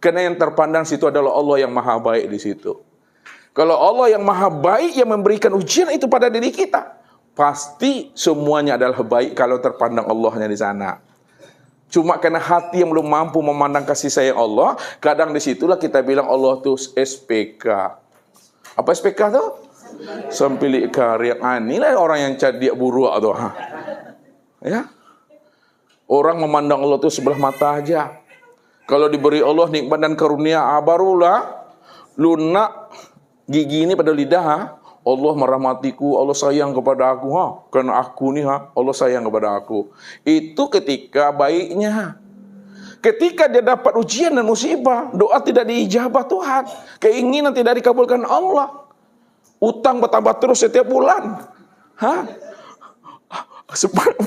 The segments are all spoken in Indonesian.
Karena yang terpandang situ adalah Allah yang maha baik di situ. Kalau Allah yang maha baik yang memberikan ujian itu pada diri kita, pasti semuanya adalah baik kalau terpandang Allahnya di sana. Cuma karena hati yang belum mampu memandang kasih sayang Allah, kadang disitulah kita bilang Allah itu SPK. Apa SPK tu? Sempilik karya. Inilah orang yang cadiak buruk tu. Ya. Orang memandang Allah itu sebelah mata aja. Kalau diberi Allah nikmat dan karunia, barulah lunak gigi ini pada lidah, Allah merahmatiku, Allah sayang kepada aku, karena aku ni, Allah sayang kepada aku. Itu ketika baiknya. Ketika dia dapat ujian dan musibah, doa tidak diijabah Tuhan, keinginan tidak dikabulkan Allah, utang bertambah terus setiap bulan,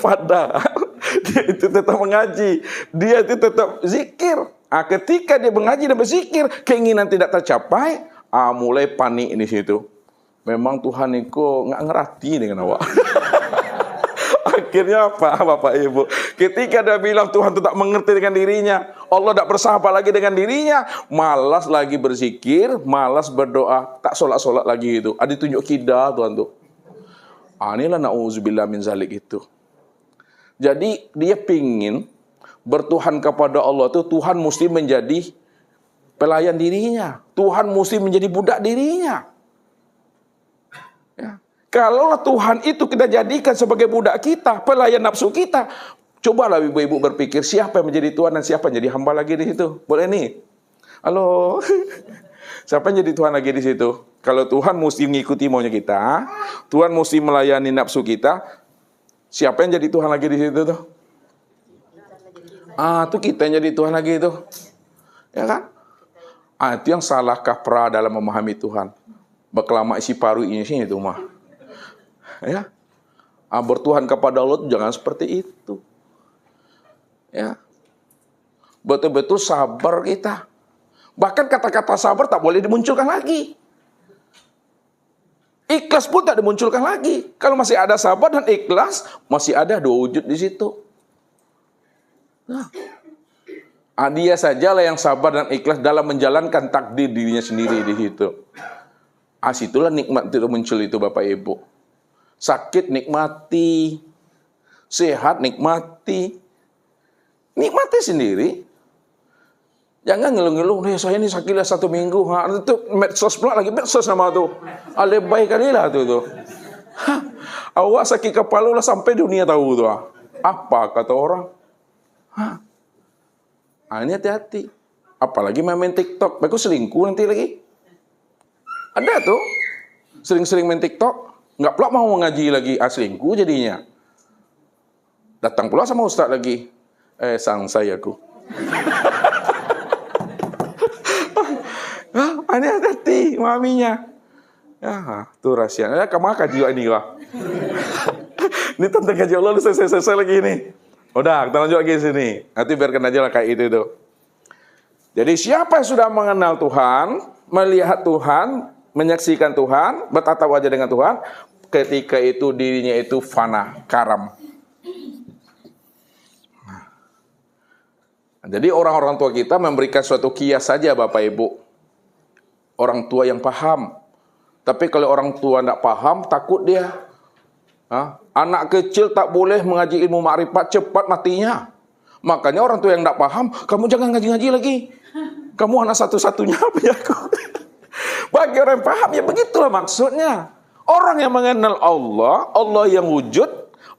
padahal dia itu tetap mengaji, dia itu tetap zikir. Ketika dia mengaji dan berzikir, keinginan tidak tercapai, mulai panik di situ. Memang Tuhan itu nggak ngerti dengan awak. Akhirnya apa, Bapak Ibu? Ketika dia bilang Tuhan itu tak mengerti dengan dirinya, Allah tak bersahabat lagi dengan dirinya, malas lagi berzikir, malas berdoa, tak solat-solat lagi itu. Ada tunjuk kidah Tuhan tuh. Inilah na'udzubillah min zalik itu. Jadi dia pingin bertuhan kepada Allah itu, Tuhan mesti menjadi pelayan dirinya. Tuhan mesti menjadi budak dirinya. Ya. Kalau Tuhan itu kita jadikan sebagai budak kita, pelayan nafsu kita, cobalah ibu-ibu berpikir siapa yang menjadi Tuhan dan siapa yang jadi hamba lagi di situ. Boleh nih? Halo? Siapa yang jadi Tuhan lagi di situ? Kalau Tuhan mesti mengikuti maunya kita, Tuhan mesti melayani nafsu kita, siapa yang jadi Tuhan lagi di situ tuh? Itu kita yang jadi Tuhan lagi itu. Ya kan? Itu yang salah kaprah dalam memahami Tuhan. Berkelama isi paru ini sini itu mah. Ya. Bertuhan kepada Allah jangan seperti itu. Ya. Betul-betul sabar kita. Bahkan kata-kata sabar tak boleh dimunculkan lagi. Ikhlas pun tak dimunculkan lagi. Kalau masih ada sabar dan ikhlas, masih ada dua wujud di situ. Dia sajalah yang sabar dan ikhlas dalam menjalankan takdir dirinya sendiri di situ. Situlah nikmat itu muncul itu Bapak Ibu. Sakit nikmati, sehat nikmati, nikmati sendiri. Jangan ngeluh-ngeluh, saya ini sakitlah 1 minggu. Itu medsos pula lagi, medsos nama tu. Lebay kali lah tu. Awak sakit kepala lah sampai dunia tahu tu. Apa kata orang? Ini hati-hati. Apalagi main TikTok. Bagus selingkuh nanti lagi. Ada tuh. Sering-sering main TikTok. Nggak pula mau ngaji lagi. Selingkuh jadinya. Datang pula sama ustaz lagi. Sang sayaku. Ini hati-hati maminya. Tuh rahasia. Kamu kaji ini lah. Ini tentang kaji Allah selesai lagi ini. Udah, kita lanjut lagi sini. Nanti biarkan aja lah kayak itu. Jadi siapa yang sudah mengenal Tuhan, melihat Tuhan, menyaksikan Tuhan, bertatap wajah dengan Tuhan, ketika itu dirinya itu fana, karam. Jadi orang-orang tua kita memberikan suatu kias saja Bapak Ibu. Orang tua yang paham. Tapi kalau orang tua tidak paham, takut dia. Anak kecil tak boleh mengaji ilmu makrifat, cepat matinya. Makanya orang tua yang tidak paham, kamu jangan ngaji-ngaji lagi. Kamu anak satu-satunya punya aku. Bagi orang yang paham, ya begitulah maksudnya. Orang yang mengenal Allah, Allah yang wujud,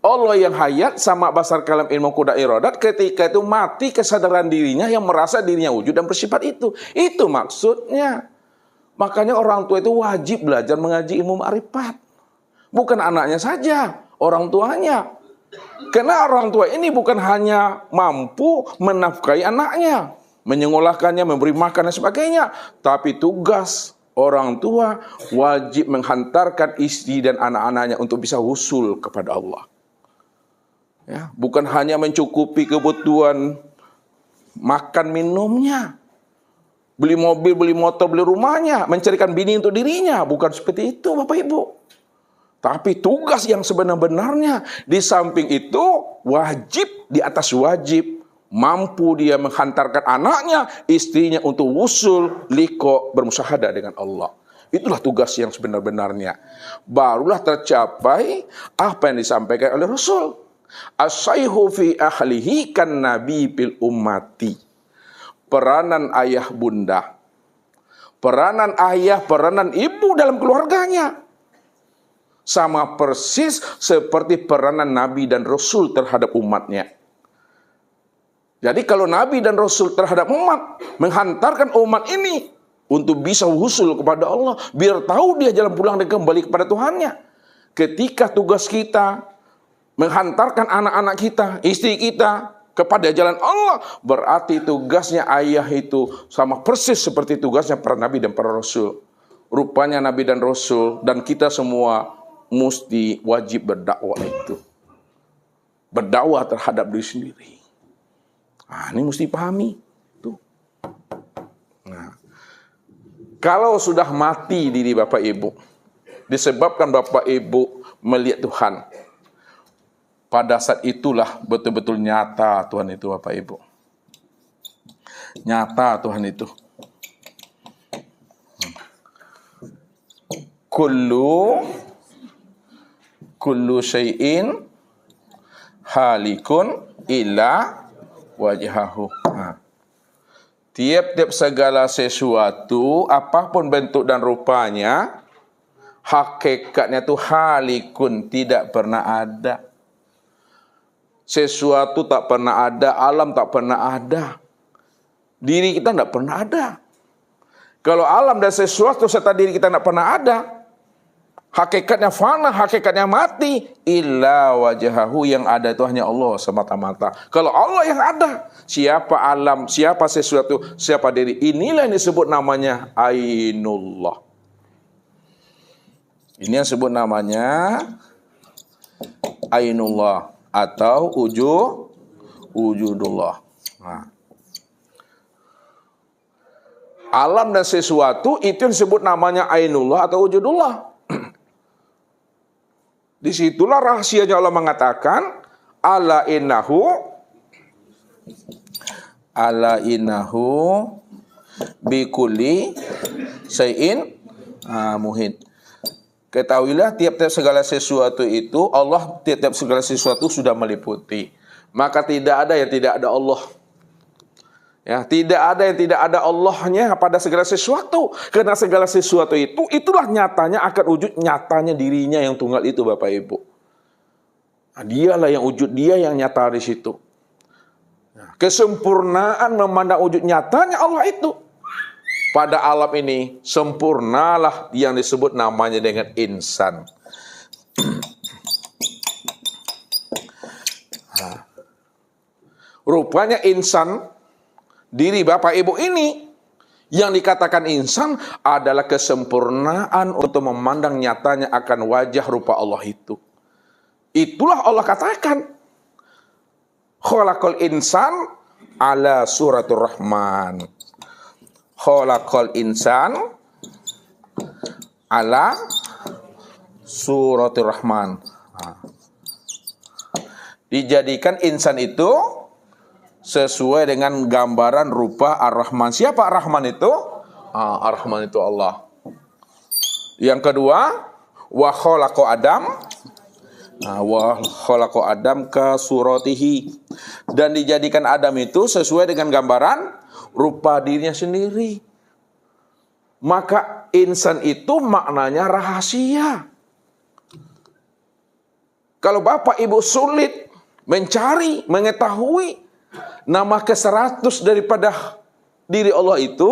Allah yang hayat, sama basar kalam ilmu kuda iradat, ketika itu mati kesadaran dirinya yang merasa dirinya wujud dan bersifat itu. Itu maksudnya. Makanya orang tua itu wajib belajar mengaji ilmu makrifat. Bukan anaknya saja, orang tuanya. Karena orang tua ini bukan hanya mampu menafkahi anaknya, menyekolahkannya, memberi makan dan sebagainya, tapi tugas orang tua wajib menghantarkan istri dan anak-anaknya untuk bisa husul kepada Allah. Ya, bukan hanya mencukupi kebutuhan makan minumnya, beli mobil, beli motor, beli rumahnya, mencarikan bini untuk dirinya, bukan seperti itu Bapak Ibu. Tapi tugas yang sebenar-benarnya, di samping itu wajib di atas wajib, mampu dia menghantarkan anaknya, istrinya untuk wusul, liqa, bermusyahadah dengan Allah. Itulah tugas yang sebenar-benarnya. Barulah tercapai apa yang disampaikan oleh Rasul. As-sayhu fi ahlihi kan nabi bil ummati. Peranan ayah bunda, peranan ayah, peranan ibu dalam keluarganya sama persis seperti peranan Nabi dan Rasul terhadap umatnya. Jadi kalau Nabi dan Rasul terhadap umat, menghantarkan umat ini untuk bisa wusul kepada Allah, biar tahu dia jalan pulang dan kembali kepada Tuhannya. Ketika tugas kita menghantarkan anak-anak kita, istri kita kepada jalan Allah, berarti tugasnya ayah itu sama persis seperti tugasnya para Nabi dan para Rasul. Rupanya Nabi dan Rasul dan kita semua mesti wajib berdakwah itu. Berdakwah terhadap diri sendiri. Nah, ini mesti pahami. Tuh. Nah, kalau sudah mati diri Bapak Ibu, disebabkan Bapak Ibu melihat Tuhan, pada saat itulah betul-betul nyata Tuhan itu, Bapak Ibu. Nyata Tuhan itu. Kullu syai'in halikun illa wajhahu. Tiap-tiap segala sesuatu, apapun bentuk dan rupanya, hakikatnya itu halikun, tidak pernah ada. Sesuatu tak pernah ada, alam tak pernah ada. Diri kita tidak pernah ada. Kalau alam dan sesuatu serta diri kita tidak pernah ada, hakikatnya fana, hakikatnya mati. Illa wajhahu, yang ada itu hanya Allah semata-mata. Kalau Allah yang ada, siapa alam, siapa sesuatu, siapa diri, inilah yang disebut namanya Ainullah. Ini yang disebut namanya Ainullah atau wujudullah. Nah. Alam dan sesuatu itu yang disebut namanya Ainullah atau wujudullah. Disitulah rahasianya Allah mengatakan ala innahu bikulli syai'in muhit. Ketahuilah tiap-tiap segala sesuatu itu, Allah tiap-tiap segala sesuatu sudah meliputi. Maka tidak ada yang tidak ada Allah. Ya, tidak ada yang tidak ada Allahnya pada segala sesuatu. Karena segala sesuatu itu, itulah nyatanya akan wujud nyatanya dirinya yang tunggal itu, Bapak Ibu. Nah, dialah yang wujud, dia yang nyata di situ. Nah, kesempurnaan memandang wujud nyatanya Allah itu. Pada alam ini sempurnalah yang disebut namanya dengan insan. Rupanya insan, diri Bapak Ibu ini, yang dikatakan insan adalah kesempurnaan untuk memandang nyatanya akan wajah rupa Allah itu. Itulah Allah katakan, khalaqal insan ala suratur rahman. Khalaqal insan ala suratur rahman. Dijadikan insan itu sesuai dengan gambaran rupa Ar-Rahman. Siapa Ar-Rahman itu? Ar-Rahman itu Allah. Yang kedua, wa khalaqa Adam. Wa khalaqa Adam ka suratihi. Dan dijadikan Adam itu sesuai dengan gambaran rupa dirinya sendiri. Maka insan itu maknanya rahasia. Kalau Bapak Ibu sulit mencari, mengetahui nama ke-100 daripada diri Allah itu,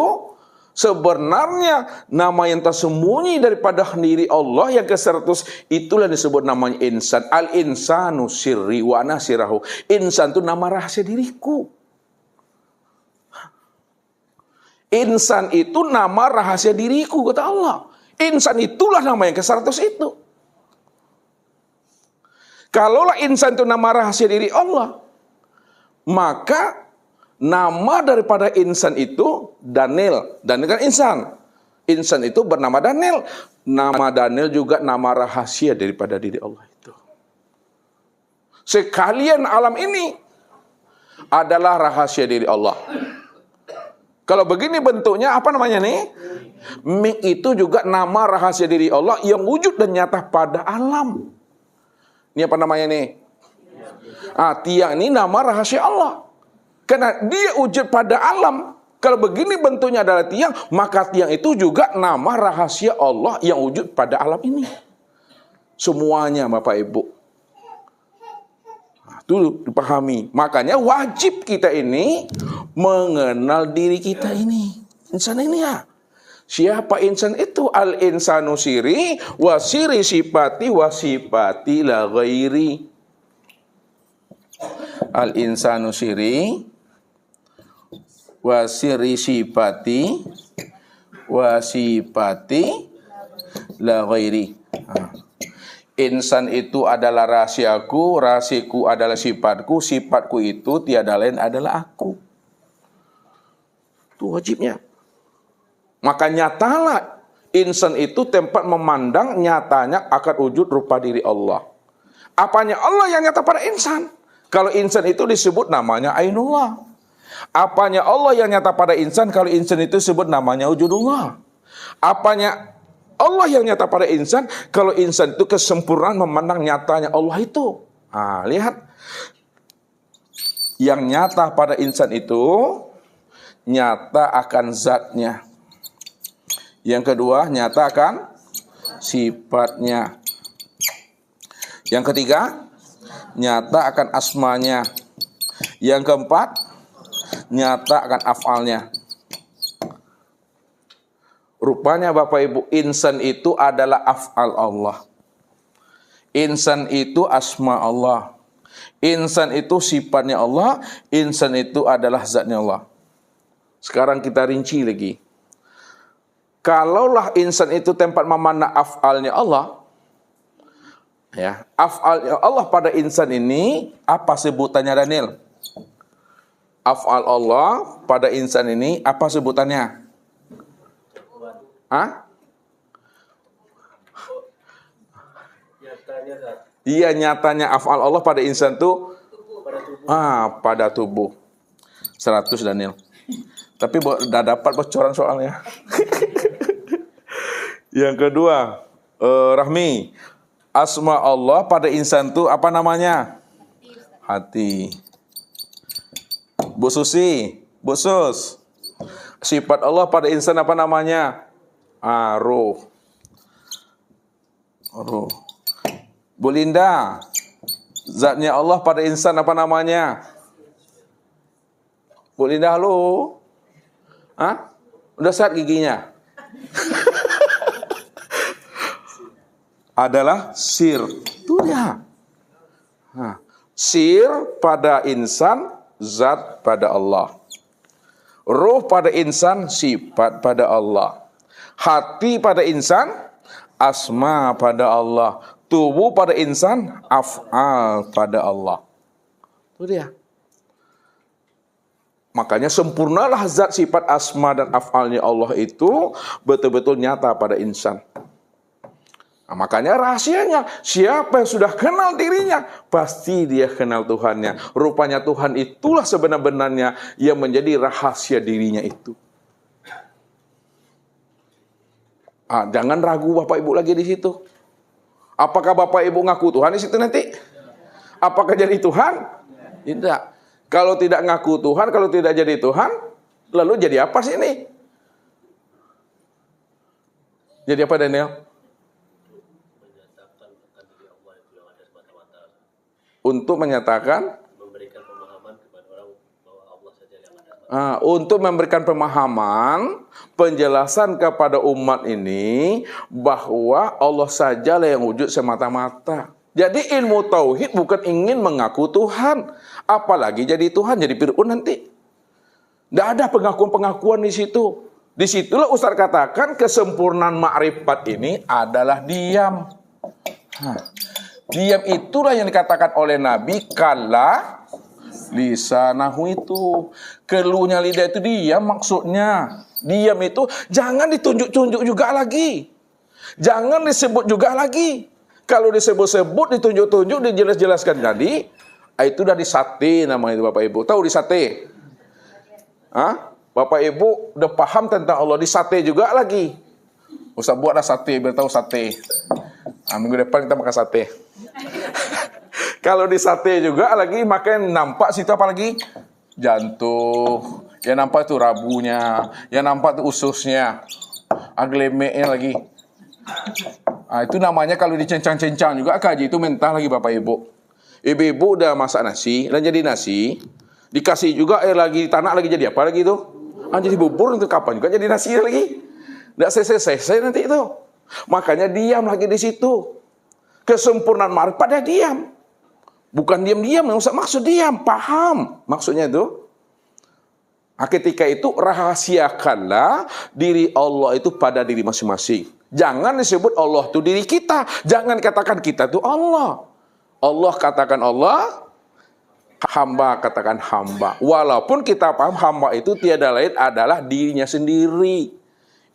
sebenarnya nama yang tersembunyi daripada diri Allah yang ke-100 itulah disebut namanya insan. Al-insanu sirri wa nasirahu. Insan itu nama rahasia diriku. Insan itu nama rahasia diriku, kata Allah. Insan itulah nama yang ke-100 itu. Kalaulah insan itu nama rahasia diri Allah, maka nama daripada insan itu Daniel. Daniel kan insan. Insan itu bernama Daniel. Nama Daniel juga nama rahasia daripada diri Allah itu. Sekalian alam ini, adalah rahasia diri Allah. Kalau begini bentuknya, apa namanya nih? Mik itu juga nama rahasia diri Allah yang wujud dan nyata pada alam. Ini apa namanya nih? Tiang ini nama rahasia Allah. Karena dia wujud pada alam. Kalau begini bentuknya adalah tiang, maka tiang itu juga nama rahasia Allah yang wujud pada alam ini. Semuanya Bapak Ibu. Itu dipahami. Makanya wajib kita ini mengenal diri kita ini. Insan ini ya. Siapa insan itu? Al-insanu siri wa siri sifati wa sifati la ghairi. Al-insanu siri wa siri sifati wa sifati la ghairi. Insan itu adalah rahasiaku, rahasiaku adalah sifatku, sifatku itu tiada lain adalah aku. Itu wajibnya. Maka nyatalah insan itu tempat memandang nyatanya akan wujud rupa diri Allah. Apanya Allah yang nyata pada insan? Kalau insan itu disebut namanya Ainullah. Apanya Allah yang nyata pada insan? Kalau insan itu disebut namanya wujudullah. Apanya Allah yang nyata pada insan, kalau insan itu kesempurnaan memandang nyatanya Allah itu. Lihat. Yang nyata pada insan itu, nyata akan zatnya. Yang kedua, nyata akan sifatnya. Yang ketiga, nyata akan asmanya. Yang keempat, nyata akan afalnya. Rupanya Bapak Ibu, insan itu adalah af'al Allah. Insan itu asma Allah. Insan itu sifatnya Allah. Insan itu adalah zatnya Allah. Sekarang kita rinci lagi. Kalaulah insan itu tempat memandang af'alnya Allah, ya, af'alnya Allah pada insan ini, apa sebutannya Daniel? Af'al Allah pada insan ini, apa sebutannya? Iya, nyatanya af'al Allah pada insan itu pada tubuh. 100 Daniel. Tapi udah dapat bocoran soalnya. Yang kedua, Rahmi, asma Allah pada insan itu apa namanya? Hati. Bu Susi, Bu Sus, sifat Allah pada insan apa namanya? Ruh. Bu Linda, zatnya Allah pada insan apa namanya? Bu Linda, halo? Udah sehat giginya? Adalah sir. Itu dia. Sir pada insan, zat pada Allah. Ruh pada insan, sifat pada Allah. Hati pada insan, asma pada Allah. Tubuh pada insan, af'al pada Allah. Itu dia. Makanya sempurnalah zat, sifat, asma dan af'alnya Allah itu betul-betul nyata pada insan. Makanya rahasianya, siapa yang sudah kenal dirinya, pasti dia kenal Tuhannya. Rupanya Tuhan itulah sebenar-benarnya yang menjadi rahasia dirinya itu. Jangan ragu Bapak Ibu lagi di situ. Apakah Bapak Ibu ngaku Tuhan di situ nanti? Apakah jadi Tuhan? Tidak. Kalau tidak ngaku Tuhan, kalau tidak jadi Tuhan, lalu jadi apa sih ini? Jadi apa Daniel? Untuk menyatakan, memberikan pemahaman kepada orang bahwa Allah saja yang ada. Untuk memberikan pemahaman, penjelasan kepada umat ini bahwa Allah sajalah yang wujud semata-mata. Jadi ilmu tauhid bukan ingin mengaku Tuhan, apalagi jadi Tuhan, jadi Fir'aun nanti. Tidak ada pengakuan-pengakuan di situ. Disitulah Ustaz katakan kesempurnaan ma'rifat ini adalah diam. Diam itulah yang dikatakan oleh Nabi, kala lisanahu itu. Keluhnya lidah itu diam maksudnya. Diam itu jangan ditunjuk-tunjuk juga lagi. Jangan disebut juga lagi. Kalau disebut-sebut, ditunjuk-tunjuk, dijelas-jelaskan tadi, Itu dari sate namanya itu Bapak Ibu. Tahu di sate? Hah? Bapak Ibu udah paham tentang Allah, di sate juga lagi. Ustaz buatlah sate biar tahu sate. Minggu depan kita makan sate. Kalau di sate juga lagi makan nampak situ apa lagi? Jantung. Yang nampak itu rabunya, yang nampak itu ususnya. Aglemeknya lagi. Itu namanya kalau dicencang-cencang juga kaji itu mentah lagi Bapak Ibu. Ibu-ibu udah masak nasi dan jadi nasi, dikasih juga air lagi, tanah lagi jadi apa lagi itu? Jadi bubur untuk kapan juga jadi nasi lagi? Nggak selesai nanti itu. Makanya diam lagi di situ. Kesempurnaan marifat dia diam. Bukan diam-diam, nggak usah maksud diam, paham maksudnya itu. Ketika itu rahasiakanlah diri Allah itu pada diri masing-masing. Jangan disebut Allah itu diri kita. Jangan katakan kita itu Allah. Allah katakan Allah, hamba katakan hamba. Walaupun kita paham hamba itu tiada lain adalah dirinya sendiri.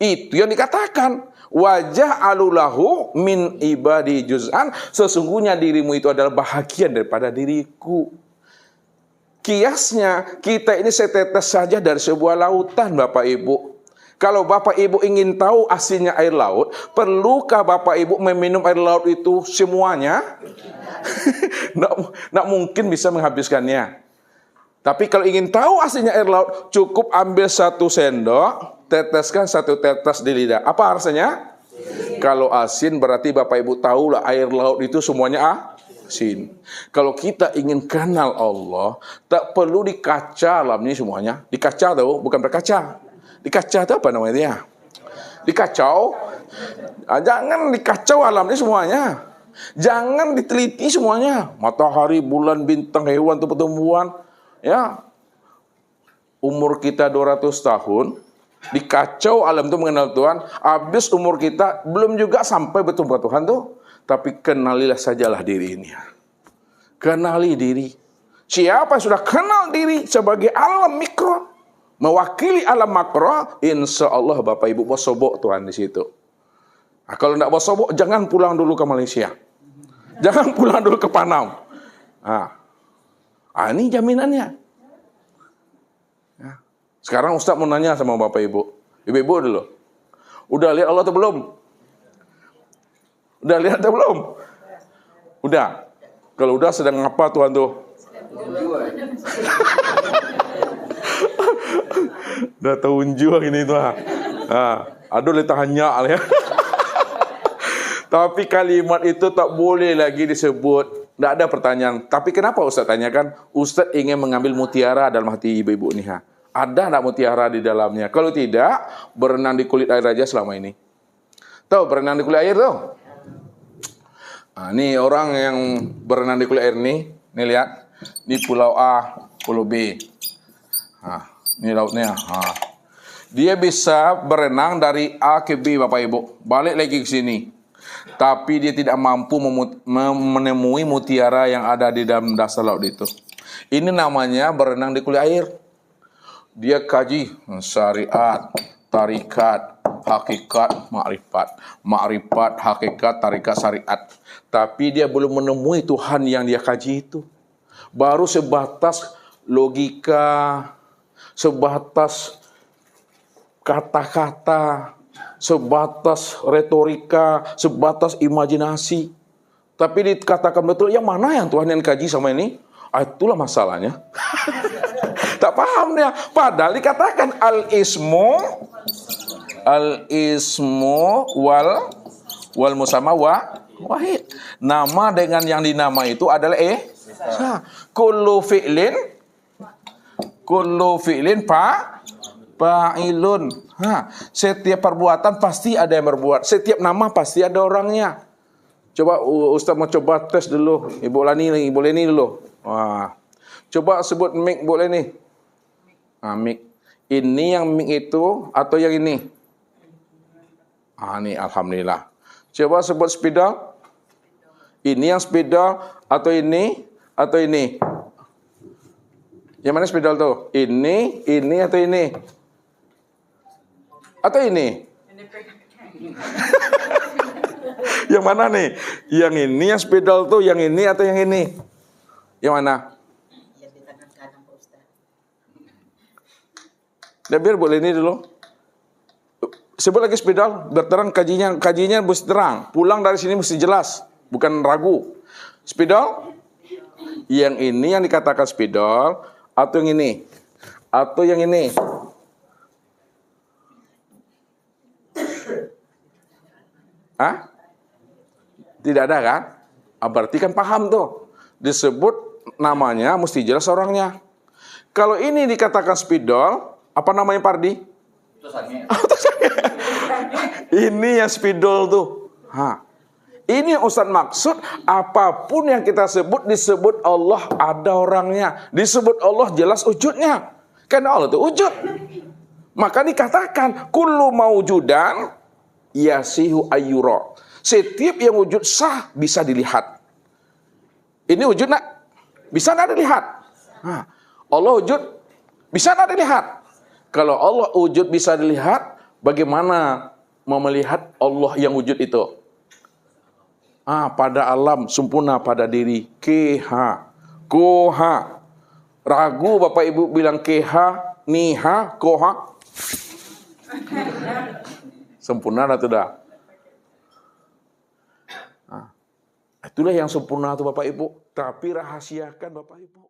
Itu yang dikatakan. Wajah alulahu min ibadi juz'an. Sesungguhnya dirimu itu adalah bahagian daripada diriku. Kiasnya, kita ini setetes saja dari sebuah lautan Bapak Ibu. Kalau Bapak Ibu ingin tahu asinnya air laut, perlukah Bapak Ibu meminum air laut itu semuanya? Nggak mungkin bisa menghabiskannya. Tapi kalau ingin tahu asinnya air laut, cukup ambil 1 sendok, teteskan 1 tetes di lidah. Apa rasanya? Kalau asin berarti Bapak Ibu tahulah air laut itu semuanya asin. Kalau kita ingin kenal Allah, tak perlu dikaca alam ini semuanya. Dikaca tahu, bukan berkaca. Dikaca itu apa namanya dia? Dikacau. Jangan dikacau alam ini semuanya. Jangan diteliti semuanya. Matahari, bulan, bintang, hewan, tumbuh-tumbuhan. Ya, umur kita 200 tahun, dikacau alam itu mengenal Tuhan, habis umur kita belum juga sampai bertemu Tuhan tuh, tapi kenalilah sajalah diri ini. Kenali diri. Siapa yang sudah kenal diri sebagai alam mikro, mewakili alam makro, insya Allah Bapak Ibu bosobok Tuhan di situ. Kalau tidak bosobok, jangan pulang dulu ke Malaysia, jangan pulang dulu ke Panam. Ini jaminannya. Sekarang Ustaz mau nanya sama Bapak Ibu. Ibu-ibu dulu. Udah lihat Allah atau belum? Udah lihat atau belum? Udah. Kalau udah sedang ngapa Tuhan tuh? Udah tunjuk ini tuh. Aduh ditahannya ya. Tapi kalimat itu tak boleh lagi disebut. Tidak ada pertanyaan. Tapi kenapa Ustaz tanyakan? Ustaz ingin mengambil mutiara dalam hati ibu-ibu nih. Ada tidak mutiara di dalamnya? Kalau tidak, berenang di kulit air aja selama ini. Tahu berenang di kulit air tuh? Ini orang yang berenang di kulit air nih lihat. Ini pulau A, pulau B. Ini lautnya. Dia bisa berenang dari A ke B Bapak Ibu. Balik lagi ke sini. Tapi dia tidak mampu menemui mutiara yang ada di dalam dasar laut itu. Ini namanya berenang di kulit air. Dia kaji syariat, tarikat, hakikat, makrifat. Makrifat, hakikat, tarikat, syariat. Tapi dia belum menemui Tuhan yang dia kaji itu. Baru sebatas logika, sebatas kata-kata, sebatas retorika, sebatas imajinasi. Tapi dikatakan betul, yang mana yang Tuhan yang kaji sama ini? Itulah masalahnya. Tak paham dia. Padahal dikatakan al-ismu wal musamma wahid. Nama dengan yang dinama itu adalah kullu fi'lin fa'ilun. Setiap perbuatan pasti ada yang berbuat. Setiap nama pasti ada orangnya. Coba Ustaz mau coba tes dulu. Ibu Leni dulu. Coba sebut mik boleh nih. Mik. Ini yang mik itu atau yang ini? Ini alhamdulillah. Coba sebut spidol. Ini yang spidol atau ini atau ini? Yang mana spidol tuh? Ini atau ini? Atau ini? Yang mana nih? Yang ini yang spidol tuh, yang ini atau yang ini? Yang mana? Dan biar boleh ini dulu. Sebut lagi spidol, berterang kajinya mesti terang. Pulang dari sini mesti jelas, bukan ragu. Spidol, yang ini yang dikatakan spidol, atau yang ini, atau yang ini. Hah? Tidak ada kan? Berarti kan paham tuh. Disebut namanya mesti jelas orangnya. Kalau ini dikatakan spidol, apa namanya Pardi? Ini yang spidol tuh. Ini Ustaz maksud, apapun yang kita sebut, disebut Allah ada orangnya. Disebut Allah jelas wujudnya. Karena Allah itu wujud. Maka dikatakan, kullu maujudan yasihu ayyura. Setiap yang wujud sah bisa dilihat. Ini wujud nak? Bisa nak dilihat? Allah wujud? Bisa nak dilihat? Kalau Allah wujud bisa dilihat, bagaimana mau melihat Allah yang wujud itu? Pada alam, sempurna pada diri. Keha, koha. Ragu Bapak Ibu bilang keha, niha, koha. Sempurna atau tidak? Itulah yang sempurna itu Bapak Ibu. Tapi rahasiakan Bapak Ibu.